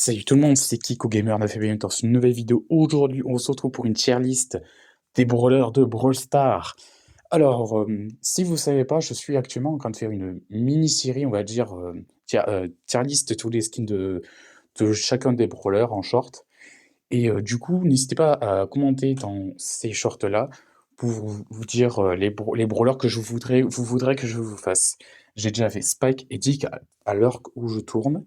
Salut tout le monde, c'est Kiko Gamer 9 dans une nouvelle vidéo. Aujourd'hui, on se retrouve pour une tier list des brawlers de Brawl Stars. Alors, si vous ne savez pas, je suis actuellement en train de faire une mini-série, on va dire, tier list de tous les skins de chacun des brawlers en short. Et du coup, n'hésitez pas à commenter dans ces shorts-là pour vous dire les brawlers que vous voudrez que je vous fasse. J'ai déjà fait Spike et Dick à l'heure où je tourne.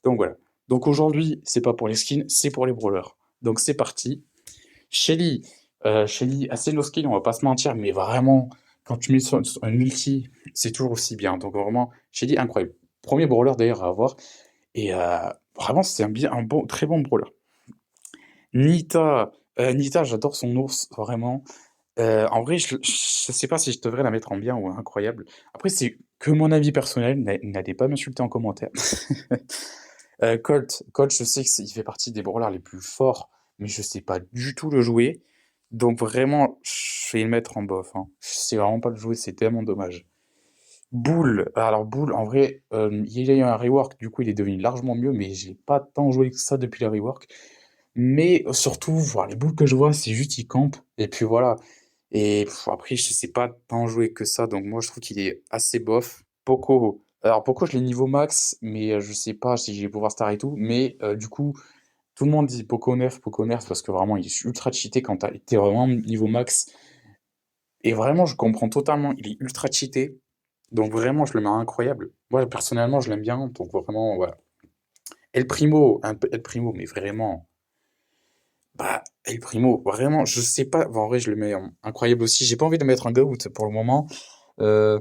Donc voilà. Donc aujourd'hui, c'est pas pour les skins, c'est pour les brawlers. Donc c'est parti. Shelly, Shelly, assez low skill, on va pas se mentir, mais vraiment, quand tu mets sur un ulti, c'est toujours aussi bien. Donc vraiment, Shelly, incroyable. Premier brawler d'ailleurs à avoir. Et vraiment, c'est un bon, très bon brawler. Nita, Nita, j'adore son ours, vraiment. En vrai, je sais pas si je devrais la mettre en bien ou incroyable. Après, c'est que mon avis personnel, n'allez pas m'insulter en commentaire. Colt, je sais qu'il fait partie des brawlers les plus forts, mais je sais pas du tout le jouer. Donc vraiment, je vais le mettre en bof, hein. Je sais vraiment pas le jouer, c'est tellement dommage. Bull, alors Bull, en vrai, il y a eu un rework, du coup il est devenu largement mieux, mais j'ai pas tant joué que ça depuis le rework. Mais surtout, voilà, les boules que je vois, c'est juste il campe, et puis voilà. Et après, je sais pas tant jouer que ça, donc moi je trouve qu'il est assez bof. Poco, alors Poco, je l'ai niveau max, mais je sais pas si j'ai pouvoir star et tout, mais du coup, tout le monde dit Poco nerf, parce que vraiment, il est ultra cheaté quand t'es vraiment niveau max. Et vraiment, je comprends totalement, il est ultra cheaté, donc vraiment, je le mets incroyable. Moi, personnellement, je l'aime bien, donc vraiment, voilà. El Primo, un peu El Primo, mais vraiment. Bah, El Primo, vraiment, je sais pas. Bon, en vrai, je le mets incroyable aussi. J'ai pas envie de mettre un GOAT pour le moment. euh,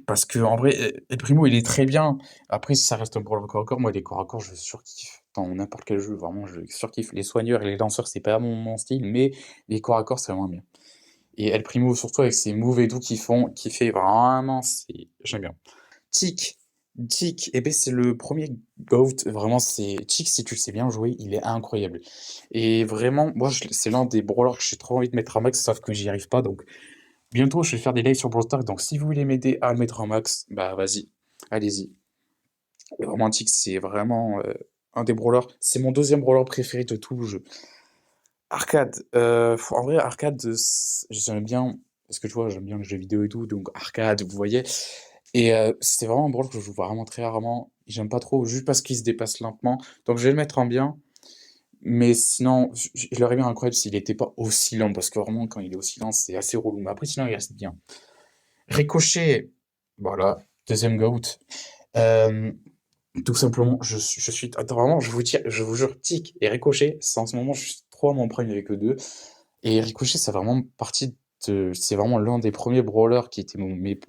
Parce que, en vrai, El Primo, il est très bien. Après, si ça reste un pour corps à corps, moi, les corps à corps, je surkiffe. Dans n'importe quel jeu, vraiment, je surkiffe. Les soigneurs et les lanceurs, c'est pas mon style, mais les corps à corps, c'est vraiment bien. Et El Primo, surtout avec ses moves et tout qui fait vraiment, j'aime bien. Tic, Tic, eh ben c'est le premier GOAT, vraiment c'est Tic, si tu le sais bien jouer, il est incroyable. Et vraiment, moi c'est l'un des brawlers que j'ai trop envie de mettre à max, sauf que j'y arrive pas, donc bientôt je vais faire des lives sur Brawl Stars, donc si vous voulez m'aider à le mettre à max, bah vas-y, allez-y. Et vraiment Tic, c'est vraiment un des brawlers, c'est mon deuxième brawler préféré de tout le jeu. Arcade, en vrai Arcade, j'aime bien, parce que tu vois, j'aime bien les jeux vidéo et tout, donc Arcade, vous voyez. Et c'est vraiment un brawler que je joue vraiment très rarement. J'aime pas trop, juste parce qu'il se dépasse lentement. Donc je vais le mettre en bien. Mais sinon, je l'aurais bien incroyable s'il était pas aussi lent. Parce que vraiment, quand il est aussi lent, c'est assez relou. Mais après, sinon, il reste bien. Ricochet, voilà, deuxième GOAT. Euh, Tout simplement, je suis. Attends, vraiment, je vous jure, Tic et Ricochet, c'est en ce moment, je suis trop à mon prime avec eux deux. Et Ricochet, c'est vraiment partie c'est vraiment l'un des premiers brawlers qui était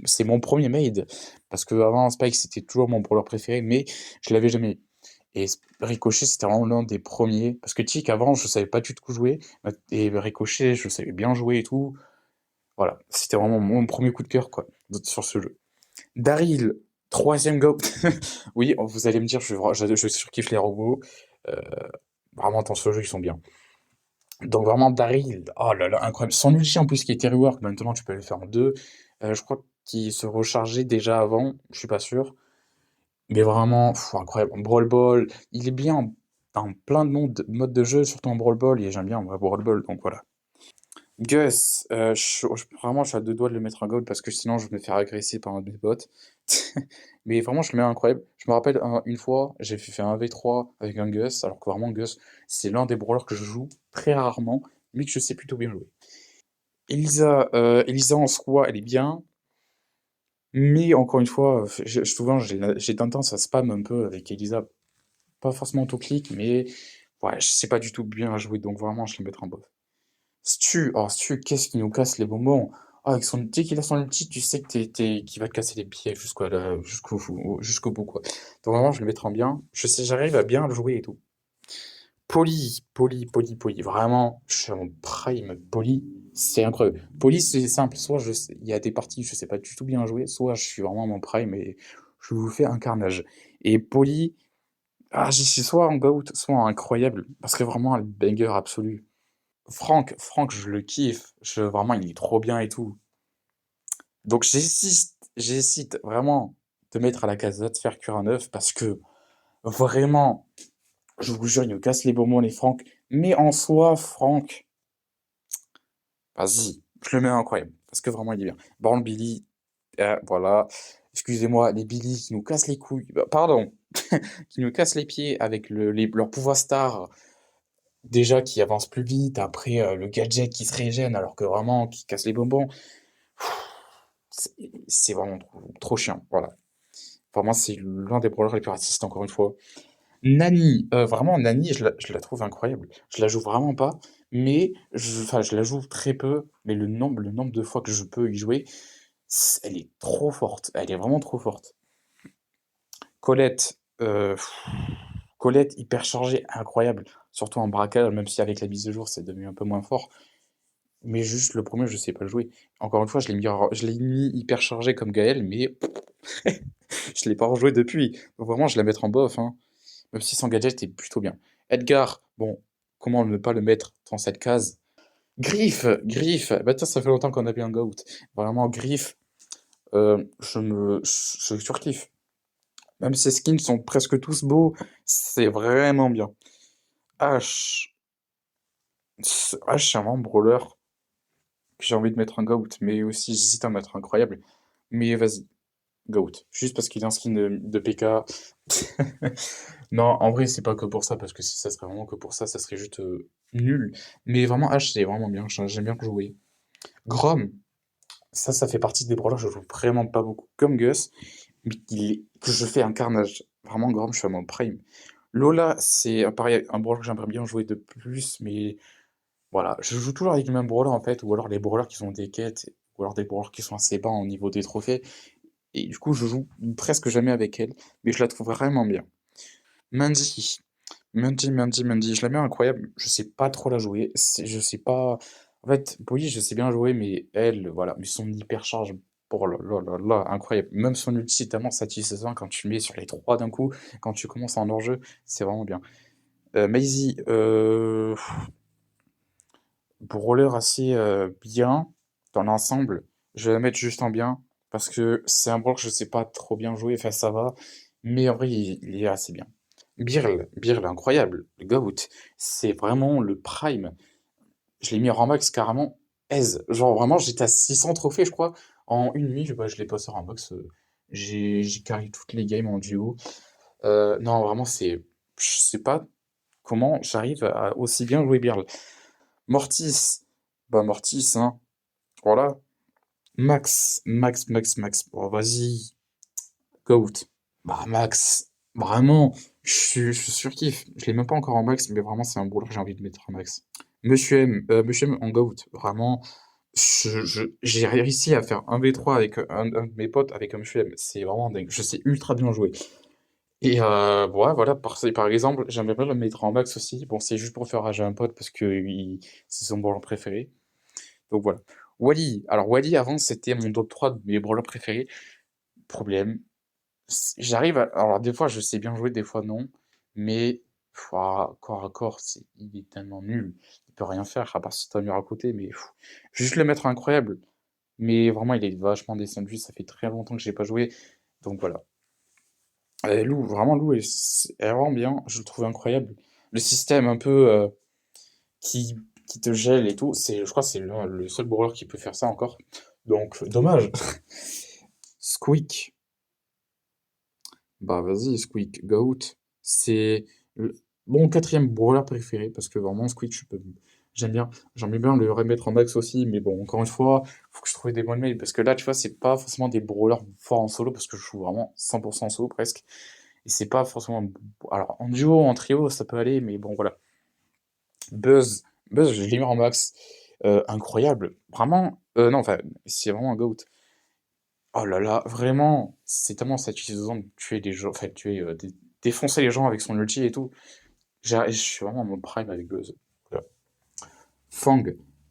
c'est mon premier made. Parce que avant Spike, c'était toujours mon brawler préféré, mais je l'avais jamais eu. Et Ricochet, c'était vraiment l'un des premiers. Parce que Tic, avant, je savais pas du tout jouer. Et Ricochet, je savais bien jouer et tout. Voilà. C'était vraiment mon premier coup de cœur, quoi, sur ce jeu. Daryl, troisième go. Oui, vous allez me dire, je surkiffe les robots. Euh, Vraiment, dans ce jeu, ils sont bien. Donc vraiment Daryl, oh là là, incroyable. Son ulti en plus qui était rework, maintenant tu peux le faire en deux. Je crois qu'il se rechargeait déjà avant, je suis pas sûr. Mais vraiment, incroyable. Brawl Ball, il est bien dans plein de modes de jeu, surtout en Brawl Ball, et j'aime bien moi, Brawl Ball, donc voilà. Gus, vraiment je suis à deux doigts de le mettre en gold parce que sinon je vais me faire agresser par un de mes bots. Mais vraiment je le mets incroyable. Je me rappelle une fois, j'ai fait un V3 avec un Gus, alors que vraiment Gus, c'est l'un des brawlers que je joue très rarement, mais que je sais plutôt bien jouer. Elisa en soi, elle est bien, mais encore une fois, souvent j'ai tendance à spam un peu avec Elisa. Pas forcément tout clic, mais ouais, je sais pas du tout bien jouer, donc vraiment je le mettrai en bof. Stu, qu'est-ce qui nous casse les bonbons? Ah, dès qu'il a son ulti, tu sais que qu'il va te casser les pieds jusqu'au bout, quoi. Donc vraiment, je le mettrai en bien. Je sais, j'arrive à bien le jouer et tout. Poli. Vraiment, je suis en prime. Poli, c'est incroyable. Poli, c'est simple. Soit il y a des parties, je sais pas du tout bien jouer, soit je suis vraiment en mon prime et je vous fais un carnage. Et Poli, j'y suis soit en GOAT, soit en incroyable. Parce que vraiment, le banger absolu. Franck, je le kiffe. Vraiment, il est trop bien et tout. Donc j'hésite vraiment de mettre à la casette, faire cuire un œuf parce que vraiment. Je vous jure, il nous casse les bonbons, les Franck. Mais en soi, Franck, vas-y, je le mets incroyable. Parce que vraiment, il est bien. Bon, le Billy, voilà. Excusez-moi, les Billy qui nous cassent les couilles. Pardon. Qui nous cassent les pieds avec leur pouvoir star. Déjà, qui avance plus vite. Après, le gadget qui se régène, alors que vraiment, qui casse les bonbons. C'est c'est vraiment trop chiant. Voilà. Vraiment, c'est l'un des brawlers les plus racistes, encore une fois. Nani, vraiment Nani, je la trouve incroyable. Je la joue vraiment pas, mais enfin, je la joue très peu, mais le nombre de fois que je peux y jouer, elle est trop forte. Elle est vraiment trop forte. Colette, Colette hyper chargée, incroyable. Surtout en braquage, même si avec la mise à jour c'est devenu un peu moins fort. Mais juste le premier, je sais pas le jouer. Encore une fois, je l'ai mis hyper chargé comme Gaël, mais je l'ai pas rejoué depuis. Donc vraiment, je la mettre en bof, hein. Même si son gadget est plutôt bien. Edgar, bon, comment ne pas le mettre dans cette case? Griff, bah tiens, ça fait longtemps qu'on a vu un GOAT. Vraiment, Griff, je surkiffe. Même ses skins sont presque tous beaux, c'est vraiment bien. H, H, c'est un vraiment brawler que j'ai envie de mettre un GOAT, mais aussi j'hésite à mettre incroyable. Mais vas-y, GOAT. Juste parce qu'il a un skin de PK. Non, en vrai, c'est pas que pour ça, parce que si ça serait vraiment que pour ça, ça serait juste nul. Mais vraiment, H, c'est vraiment bien. J'aime bien jouer. Grom, ça fait partie des brawlers que je joue vraiment pas beaucoup. Comme Gus, mais que je fais un carnage. Vraiment, Grom, je suis à mon prime. Lola, c'est pareil, un brawler que j'aimerais bien jouer de plus, mais voilà. Je joue toujours avec le même brawler, en fait, ou alors les brawlers qui ont des quêtes, ou alors des brawlers qui sont assez bas au niveau des trophées. Et du coup, je joue presque jamais avec elle, mais je la trouve vraiment bien. Mandy. Mandy, je la mets incroyable. Je sais pas trop la jouer. Je sais pas. En fait, oui, je sais bien jouer, mais elle, voilà. Mais son hypercharge, oh là là là là, incroyable. Même son ulti est tellement satisfaisant quand tu le mets sur les trois d'un coup, quand tu commences en hors-jeu, c'est vraiment bien. Maisie, brawler assez bien dans l'ensemble. Je vais la mettre juste en bien, parce que c'est un brawler que je sais pas trop bien jouer, enfin ça va, mais en vrai, il est assez bien. Birl, incroyable, le GOAT, c'est vraiment le prime. Je l'ai mis en rang max carrément aise. Genre vraiment, j'étais à 600 trophées, je crois. En une nuit, je l'ai passé en rang max. J'ai carry toutes les games en duo. Non, vraiment, je sais pas comment j'arrive à aussi bien jouer Birl. Mortis, bah Mortis, hein, voilà. Max. Bon, vas-y, GOAT. Bah Max, vraiment, je surkiffe. Je l'ai même pas encore en max, mais vraiment c'est un brawler que j'ai envie de mettre en max. Monsieur M en GOAT, vraiment, j'ai réussi à faire un v3 avec un de mes potes avec un Monsieur M. C'est vraiment dingue. Je sais ultra bien jouer. Et ouais, voilà, par exemple, j'aimerais bien le mettre en max aussi. Bon, c'est juste pour faire rager un pote parce que c'est son brawler préféré. Donc voilà. Wally, alors Wally avant c'était mon top 3 de mes brawlers préférés. Problème, alors des fois je sais bien jouer, des fois non, mais corps à corps, il est tellement nul. Il peut rien faire à part si t'as un mur à côté, mais juste le mettre incroyable. Mais vraiment, il est vachement descendu, ça fait très longtemps que j'ai pas joué. Donc voilà. Lou, vraiment Lou, elle est vraiment bien, je le trouve incroyable. Le système un peu qui, qui te gèle et tout, je crois que c'est le seul brawler qui peut faire ça encore. Donc dommage. Squeak. Bah vas-y, Squeak, Goat. C'est le- mon quatrième brawler préféré, parce que vraiment, Squeak, j'aime bien. J'aimerais bien le remettre en max aussi, mais bon, encore une fois, faut que je trouve des bonnes mails, parce que là, tu vois, c'est pas forcément des brawlers forts en solo, parce que je joue vraiment 100% en solo presque, et c'est pas forcément... Alors, en duo, en trio, ça peut aller, mais bon, voilà. Buzz, Buzz, je l'ai mis en max. Incroyable. Vraiment, non, enfin, c'est vraiment un GOAT. Oh là là, vraiment, c'est tellement satisfaisant de tuer des gens, enfin, défoncer les gens avec son ulti et tout. Je suis vraiment en mode prime avec Buzz. Voilà. Fang,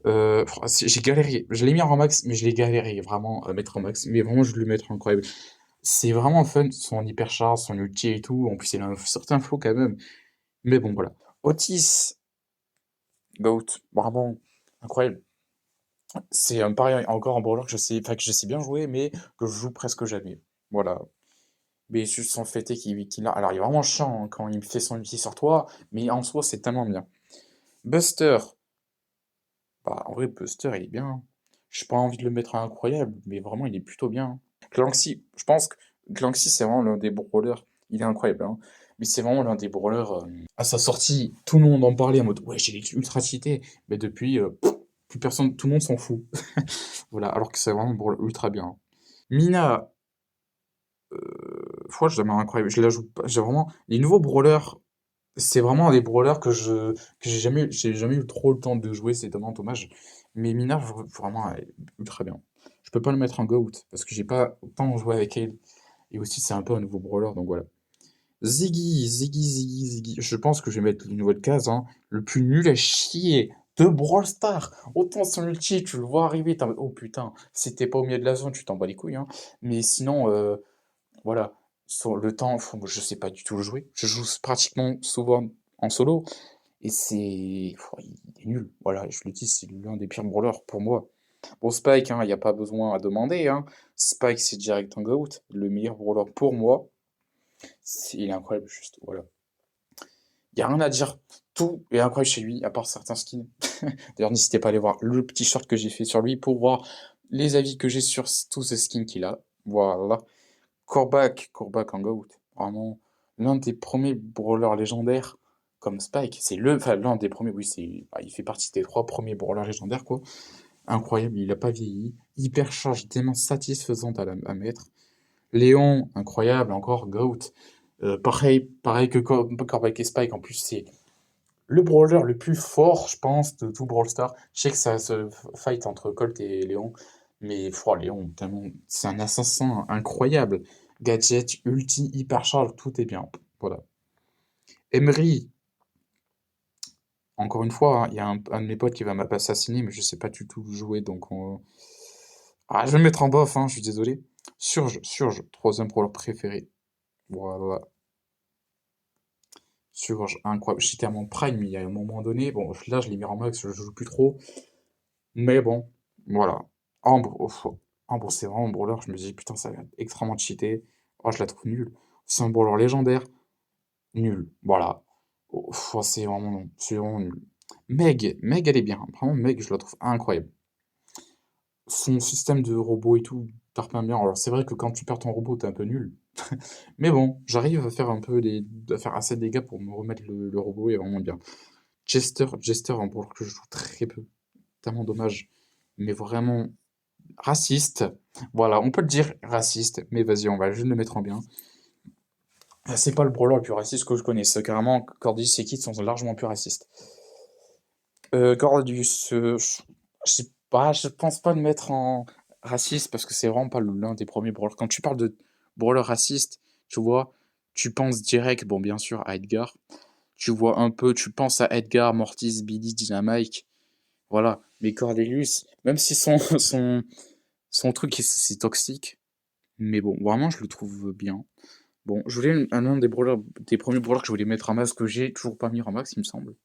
j'ai galéré. Je l'ai mis en max, mais je l'ai galéré vraiment à mettre en max. Mais vraiment, je vais le mettre incroyable. C'est vraiment fun, son hypercharge, son ulti et tout. En plus, il a un certain flow quand même. Mais bon, voilà. Otis, GOAT, vraiment incroyable. C'est pareil, encore un brawler que je sais, enfin, que je sais bien jouer, mais que je joue presque jamais. Voilà. Mais juste son fait est qu'il a. Alors, il est vraiment chiant hein, quand il fait son ulti sur toi, mais en soi, c'est tellement bien. Buster, bah, en vrai, Buster, il est bien, hein. J'ai pas envie de le mettre à incroyable, mais vraiment, il est plutôt bien, hein. Clancy, je pense que Clancy, c'est vraiment l'un des brawlers. Il est incroyable, hein. Mais c'est vraiment l'un des brawlers. À sa sortie, tout le monde en parlait en mode ouais, j'ai les ultra cheaté. Mais depuis, plus personne, tout le monde s'en fout. Voilà, alors que c'est vraiment un brawler ultra bien, hein. Mina, fois, je la mets incroyable. Je la joue pas. J'ai vraiment. Les nouveaux brawlers, c'est vraiment des brawlers que j'ai jamais eu trop le temps de jouer, c'est tellement dommage. Mais Mina, vraiment, elle est ultra bien. Je peux pas le mettre en GOAT parce que j'ai pas autant joué avec elle. Et aussi, c'est un peu un nouveau brawler, donc voilà. Ziggy. Je pense que je vais mettre une nouvelle case, hein. Le plus nul à chier de Brawl Stars. Autant son ulti, tu le vois arriver, t'es en mode, oh putain, si t'es pas au milieu de la zone, tu t'en bats les couilles, hein. Mais sinon, voilà. Sur le temps, je sais pas du tout le jouer. Je joue pratiquement souvent en solo. Et il est nul. Voilà, je le dis, c'est l'un des pires brawlers pour moi. Bon, Spike, il n'y a pas besoin à demander, hein. Spike, c'est direct un GOAT. Le meilleur brawler pour moi. Il est incroyable, juste. Voilà. Il n'y a rien à dire. Tout est incroyable chez lui, à part certains skins. D'ailleurs, n'hésitez pas à aller voir le petit short que j'ai fait sur lui pour voir les avis que j'ai sur tous ces skins qu'il a. Voilà. Corbac en GOAT. Vraiment, l'un des premiers brawlers légendaires comme Spike. Enfin, l'un des premiers, oui, il fait partie des 3 premiers brawlers légendaires, quoi. Incroyable, il a pas vieilli. Hypercharge tellement satisfaisante à mettre. Léon, incroyable, encore GOAT. Pareil que Corbac et Spike, en plus, c'est le brawler le plus fort, je pense, de tout Brawl Stars. Je sais que ça se fight entre Colt et Léon, mais Léon, tellement, c'est un assassin incroyable. Gadget, ulti, hypercharge, tout est bien. Voilà. Emery, encore une fois, hein, il y a un de mes potes qui va m'assassiner, mais je sais pas du tout jouer, donc je vais me mettre en bof, hein, je suis désolé. Surge, troisième brawler préféré. Voilà. Surge, incroyable. J'étais à mon prime il y a un moment donné. Bon, là, je l'ai mis en max, je joue plus trop. Mais bon, voilà. Ambre, Ambre, c'est vraiment un brawler. Je me dis, putain, ça va être extrêmement cheaté. Oh, je la trouve nulle. C'est un brawler légendaire. Nul. Voilà. C'est vraiment, non. C'est vraiment nul. Meg, elle est bien. Vraiment, Meg, je la trouve incroyable. Son système de robot et tout, tarpe bien. Alors, c'est vrai que quand tu perds ton robot, t'es un peu nul. Mais bon, j'arrive à faire à faire assez de dégâts pour me remettre le robot est vraiment bien. Jester, un brawler que je joue très peu. Tellement dommage. Mais vraiment, raciste. Voilà, on peut le dire raciste, mais vas-y, on va juste le mettre en bien. C'est pas le brawler le plus raciste que je connaisse. Carrément, Cordis et Kid sont largement plus racistes. Gordius, je sais pas, je pense pas le mettre en raciste parce que c'est vraiment pas l'un des premiers brawlers. Quand tu parles de brawler raciste, tu vois, tu penses direct, bon, bien sûr, à Edgar. Tu vois un peu, tu penses à Edgar, Mortis, Billy, Dynamite. Voilà. Mais Cordelius, même si son truc c'est toxique, mais bon, vraiment, je le trouve bien. Bon, je voulais un des premiers brawlers que je voulais mettre en max, que j'ai toujours pas mis en max, il me semble.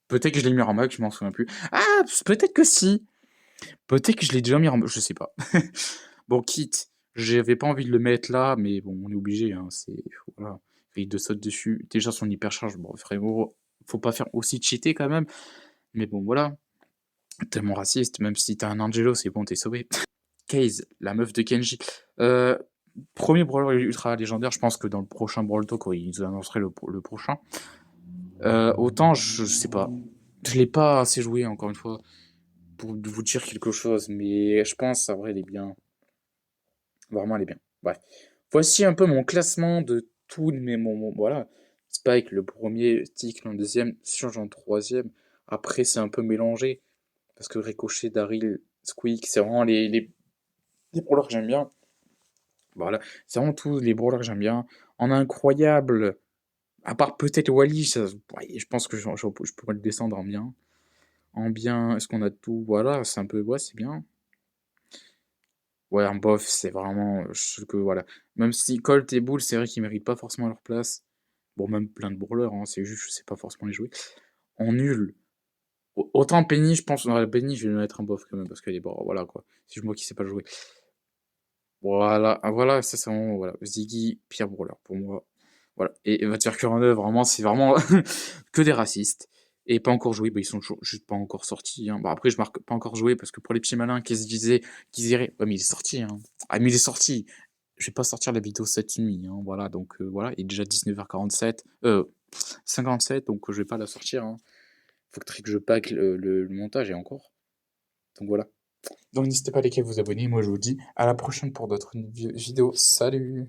Peut-être que je l'ai mis en max, je m'en souviens plus. Ah, peut-être que si. Peut-être que je l'ai déjà mis en max, je sais pas. Bon, Kit, j'avais pas envie de le mettre là, mais bon, on est obligé, hein, voilà. Il de saute dessus. Déjà, son hypercharge, bon, frérot, faut pas faire aussi cheater quand même. Mais bon, voilà. Tellement raciste, même si t'as un Angelo, c'est bon, t'es sauvé. Case, la meuf de Kenji. Euh, Premier brawler ultra légendaire, je pense que dans le prochain Brawl Talk, quand ils annonceraient le prochain. Autant, je sais pas. Je l'ai pas assez joué, encore une fois, pour vous dire quelque chose, mais je pense, en vrai, elle est bien. Vraiment, elle est bien. Bref. Voici un peu mon classement de tous voilà. Spike, le premier, Tick, le deuxième, Surge en troisième. Après, c'est un peu mélangé, parce que Ricochet, Daryl, Squeak, c'est vraiment les brawlers que j'aime bien. Voilà, c'est vraiment tous les brawlers que j'aime bien. En incroyable, à part peut-être Wally, ouais, je pense que je pourrais le descendre en bien. En bien, est-ce qu'on a tout? Voilà, c'est un peu, ouais, c'est bien. Ouais, en bof, c'est vraiment, je que voilà. Même si Colt et Bull, c'est vrai qu'ils méritent pas forcément leur place. Bon, même plein de brawlers, hein, c'est juste, je sais pas forcément les jouer. En nul. Autant Penny, je pense, Penny, je vais le mettre en bof quand même, parce qu'elle est bon, voilà quoi. C'est moi qui sais pas le jouer. Voilà, voilà, c'est ça, voilà. Ziggy, pire brawler pour moi. Voilà. Et va te faire cuire un œuf, vraiment, c'est vraiment que des racistes. Et pas encore joué, bah, ils sont juste pas encore sortis, hein. Bah, après, je marque pas encore joué parce que pour les petits malins qui se disaient qu'ils iraient. Ouais, mais il est sorti, hein. Ah, mais il est sorti. Je vais pas sortir la vidéo cette nuit, hein. Voilà, donc voilà, il est déjà 19h47, 57, donc je vais pas la sortir, hein. Faudrait que je pack le montage et encore. Donc voilà. Donc n'hésitez pas à liker, vous abonner. Moi je vous dis à la prochaine pour d'autres vidéos. Salut!